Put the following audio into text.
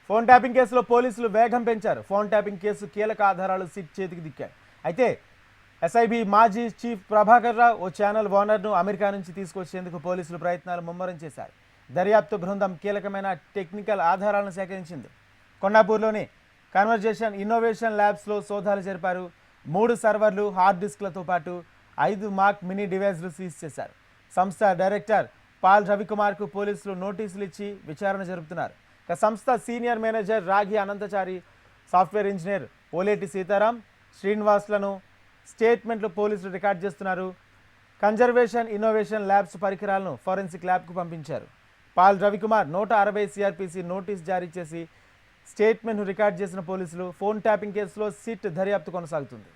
Phone tapping కేసులో పోలీసులు వేగం పెంచారు. ఫోన్ ట్యాపింగ్ కేసు కీలక ఆధారాలు సిట్ చేతికి దిక్కాయి. అయితే ఎస్ఐబి మాజీ చీఫ్ ప్రభాకర్ రావు ఓ ఛానల్ ఓనర్ను అమెరికా నుంచి తీసుకొచ్చేందుకు పోలీసులు ప్రయత్నాలు ముమ్మరం చేశారు. దర్యాప్తు బృందం కీలకమైన టెక్నికల్ ఆధారాలను సేకరించింది. కొండాపూర్లోని కన్వర్జేషన్ ఇన్నోవేషన్ ల్యాబ్స్లో సోదాలు జరిపారు. 3 సర్వర్లు, హార్డ్ డిస్క్లతో పాటు 5 మాక్ మినీ డివైజ్లు సీజ్ చేశారు. సంస్థ డైరెక్టర్ పాల్ రవికుమార్కు పోలీసులు నోటీసులు ఇచ్చి విచారణ జరుపుతున్నారు. సంస్థ సీనియర్ మేనేజర్ రాగి అనంతచారి, సాఫ్ట్వేర్ ఇంజనీర్ ఓలేటి సీతారాం, శ్రీనివాస్లను స్టేట్మెంట్లు పోలీసులు రికార్డ్ చేస్తున్నారు. కన్జర్వేషన్ ఇన్నోవేషన్ ల్యాబ్స్ పరికరాలను ఫోరెన్సిక్ ల్యాబ్కు పంపించారు. పాల్ రవికుమార్ 160 సిఆర్పిసి నోటీస్ జారీ చేసి స్టేట్మెంట్ను రికార్డ్ చేసిన పోలీసులు ఫోన్ ట్యాపింగ్ కేసులో సిట్ దర్యాప్తు కొనసాగుతుంది.